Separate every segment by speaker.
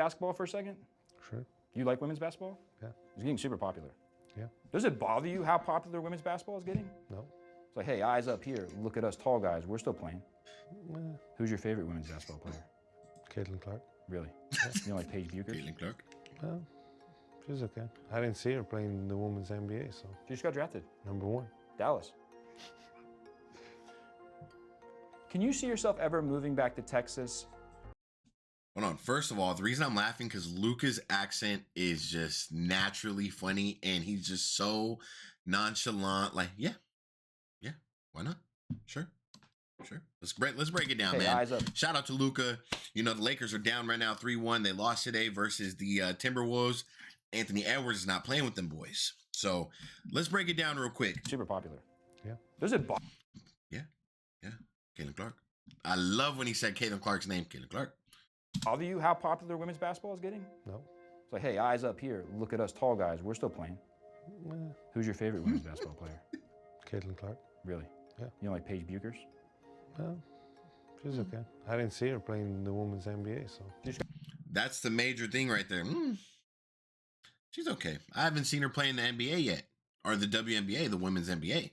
Speaker 1: basketball for a second?
Speaker 2: Sure.
Speaker 1: You like women's basketball?
Speaker 2: Yeah.
Speaker 1: It's getting super popular.
Speaker 2: Yeah.
Speaker 1: Does it bother you how popular women's basketball is getting?
Speaker 2: No.
Speaker 1: It's like, hey, eyes up here. Look at us tall guys. We're still playing. Who's your favorite women's basketball player?
Speaker 2: Caitlin Clark.
Speaker 1: Really? You don't like Paige Buchers?
Speaker 3: Caitlin Clark.
Speaker 2: Well, she's okay. I didn't see her playing in the women's NBA, so.
Speaker 1: She just got drafted.
Speaker 2: #1.
Speaker 1: Dallas. Can you see yourself ever moving back to Texas?
Speaker 3: Hold on. First of all, the reason I'm laughing because Luka's accent is just naturally funny, and he's just so nonchalant. Like, yeah, why not? Sure. Let's break it down,
Speaker 1: Hey,
Speaker 3: man.
Speaker 1: eyes up.
Speaker 3: Shout out to Luka. You know the Lakers are down right now, 3-1. They lost today versus the Timberwolves. Anthony Edwards is not playing with them boys. So let's break it down real quick.
Speaker 1: Super popular.
Speaker 2: Yeah.
Speaker 1: Does it bother?
Speaker 3: Yeah. Caitlin Clark. I love when he said Caitlin Clark's name, Caitlin Clark.
Speaker 1: Bother you how popular women's basketball is getting?
Speaker 2: No.
Speaker 1: It's like, hey, eyes up here. Look at us tall guys. We're still playing. Who's your favorite women's basketball player?
Speaker 2: Caitlin Clark.
Speaker 1: Really?
Speaker 2: Yeah.
Speaker 1: You don't like Paige Buchers?
Speaker 2: Well, she's okay. I didn't see her playing in the women's NBA, so.
Speaker 3: That's the major thing right there. She's okay. I haven't seen her play in the NBA yet, or the WNBA, the women's NBA.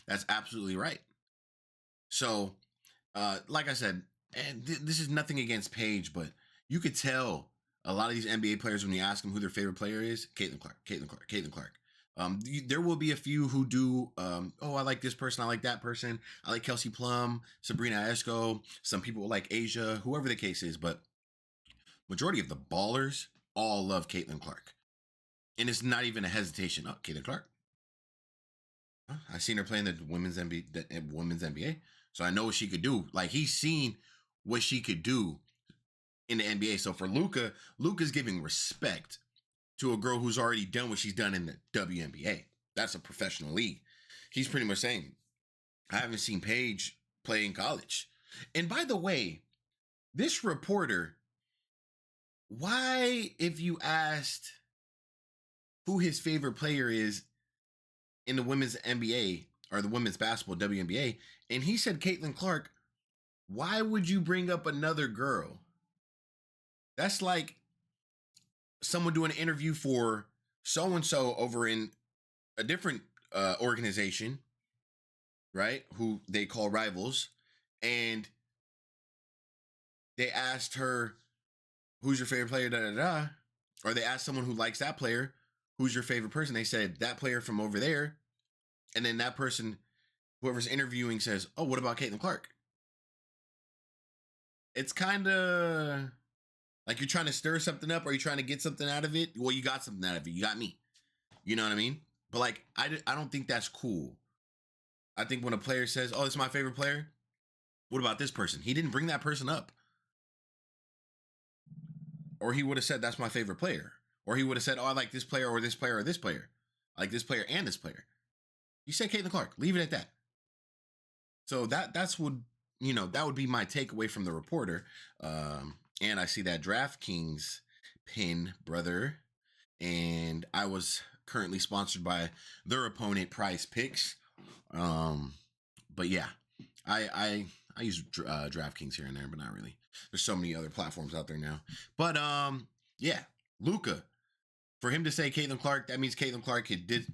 Speaker 3: That's absolutely right. So, like I said, and this is nothing against Paige, but you could tell a lot of these NBA players when you ask them who their favorite player is, Caitlin Clark. There will be a few who do, oh, I like this person, I like that person. I like Kelsey Plum, Sabrina Esco. Some people like Asia, whoever the case is, but majority of the ballers all love Caitlin Clark. And it's not even a hesitation. Oh, Caitlin Clark. I've seen her play in the women's NBA, so I know what she could do. Like, he's seen what she could do in the NBA. So for Luka, Luka's giving respect to a girl who's already done what she's done in the WNBA. That's a professional league. He's pretty much saying, I haven't seen Paige play in college. And by the way, this reporter, why, if you asked who his favorite player is in the women's NBA or the women's basketball WNBA, and he said Caitlin Clark, why would you bring up another girl? That's like someone doing an interview for so-and-so over in a different organization, right? Who they call rivals. And they asked her, who's your favorite player, da-da-da. Or they asked someone who likes that player, who's your favorite person? They said, that player from over there. And then that person, whoever's interviewing, says, oh, what about Caitlin Clark? It's kind of like you're trying to stir something up, or you're trying to get something out of it. Well, you got something out of it. You got me. You know what I mean? But like, I don't think that's cool. I think when a player says, oh, this is my favorite player, what about this person? He didn't bring that person up. Or he would have said, that's my favorite player. Or he would have said, oh, I like this player or this player or this player. I like this player and this player. You say Caitlin Clark. Leave it at that. So that's what, you know, that would be my takeaway from the reporter. And I see that DraftKings pin, brother. And I was currently sponsored by their opponent, Prize Picks. But yeah, I use DraftKings here and there, but not really. There's so many other platforms out there now. But yeah, Luka. For him to say Caitlin Clark, that means Caitlin Clark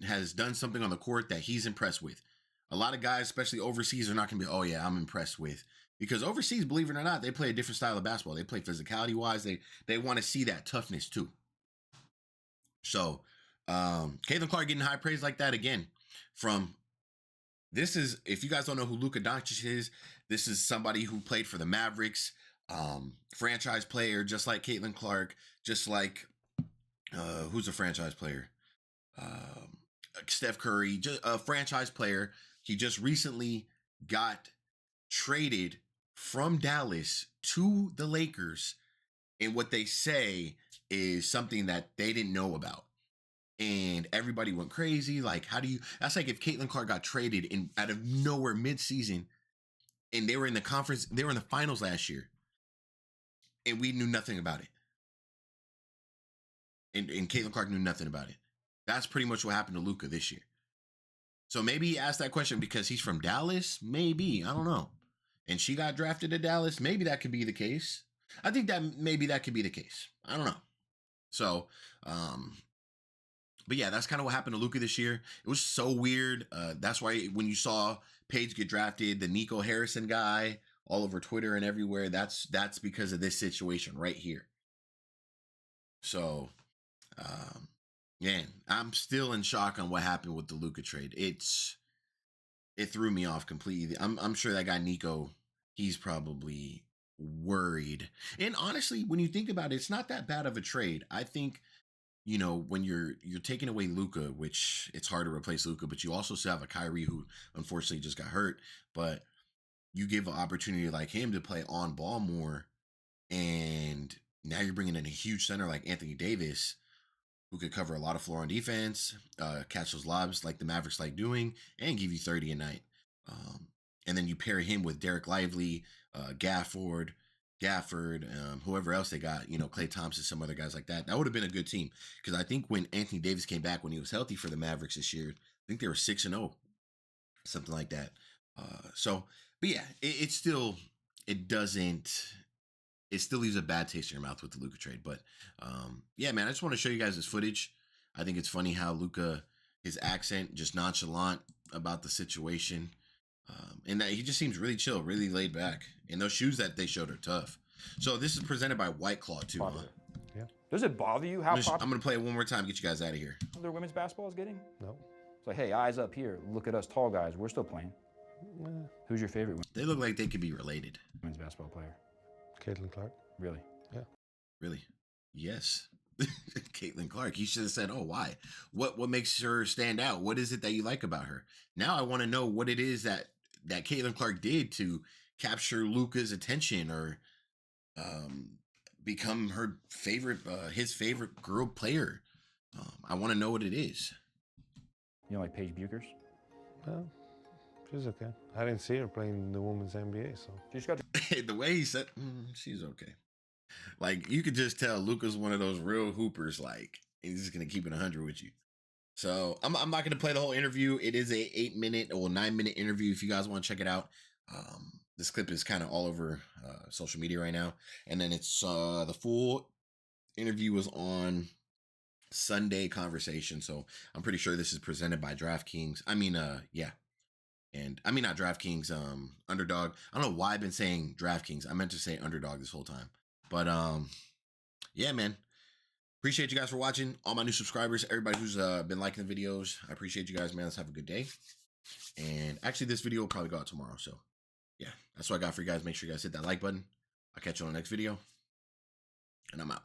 Speaker 3: has done something on the court that he's impressed with. A lot of guys, especially overseas, are not going to be, oh yeah, I'm impressed with. Because overseas, believe it or not, they play a different style of basketball. They play physicality-wise. They want to see that toughness too. So, Caitlin Clark getting high praise like that again from, this is, if you guys don't know who Luka Donic is, this is somebody who played for the Mavericks, franchise player, just like Caitlin Clark, just like, who's a franchise player? Steph Curry, just a franchise player. He just recently got traded from Dallas to the Lakers. And what they say is something that they didn't know about. And everybody went crazy. Like, how do you, that's like if Caitlin Clark got traded in out of nowhere mid-season and they were in the conference, they were in the finals last year and we knew nothing about it. And Caitlin Clark knew nothing about it. That's pretty much what happened to Luka this year. So maybe he asked that question because he's from Dallas. Maybe. I don't know. And she got drafted to Dallas. Maybe that could be the case. I think that maybe that could be the case. I don't know. So, but yeah, that's kind of what happened to Luka this year. It was so weird. That's why when you saw Paige get drafted, the Nico Harrison guy all over Twitter and everywhere, that's because of this situation right here. So, man, I'm still in shock on what happened with the Luka trade. It threw me off completely. I'm sure that guy Nico, he's probably worried. And honestly, when you think about it, it's not that bad of a trade. I think, you know, when you're taking away Luka, which it's hard to replace Luka, but you also still have a Kyrie who unfortunately just got hurt. But you give an opportunity like him to play on ball more, and now you're bringing in a huge center like Anthony Davis, who could cover a lot of floor on defense, catch those lobs like the Mavericks like doing, and give you 30 a night. And then you pair him with Derek Lively, Gafford, whoever else they got, you know, Klay Thompson, some other guys like that. That would have been a good team. Because I think when Anthony Davis came back, when he was healthy for the Mavericks this year, I think they were 6-0, something like that. But yeah, it still leaves a bad taste in your mouth with the Luka trade. But yeah, man, I just want to show you guys this footage. I think it's funny how Luka, his accent, just nonchalant about the situation. And that he just seems really chill, really laid back. And those shoes that they showed are tough. So this is presented by White Claw too. Huh?
Speaker 1: Yeah. Does it bother you how
Speaker 3: I'm going to play it one more time, get you guys out of here.
Speaker 1: their women's basketball is getting?
Speaker 2: No.
Speaker 1: It's like, hey, eyes up here. Look at us tall guys. We're still playing. Who's your favorite
Speaker 3: They look like they could be related.
Speaker 1: women's basketball player?
Speaker 2: Caitlin Clark.
Speaker 1: Really?
Speaker 2: Yeah.
Speaker 3: Really? Yes. Caitlin Clark. You should have said, oh, why? What makes her stand out? What is it that you like about her? Now I want to know what it is that Caitlin Clark did to capture Luka's attention or become her favorite, his favorite girl player. I want to know what it is.
Speaker 1: You know, like Paige Buchers?
Speaker 2: Well, she's okay. I didn't see her playing in the women's NBA, so.
Speaker 1: She just got
Speaker 3: The way he said, she's okay. Like, you could just tell Luka's one of those real hoopers, like, he's just going to keep it 100 with you. So, I'm not going to play the whole interview. It is a 8-minute or 9-minute interview if you guys want to check it out. This clip is kind of all over social media right now. And then it's the full interview was on Sunday Conversation. So, I'm pretty sure this is presented by DraftKings. Yeah. And I mean, not DraftKings, Underdog. I don't know why I've been saying DraftKings. I meant to say Underdog this whole time. But yeah, man. Appreciate you guys for watching. All my new subscribers, everybody who's been liking the videos. I appreciate you guys, man. Let's have a good day. And actually, this video will probably go out tomorrow. So yeah, that's what I got for you guys. Make sure you guys hit that like button. I'll catch you on the next video. And I'm out.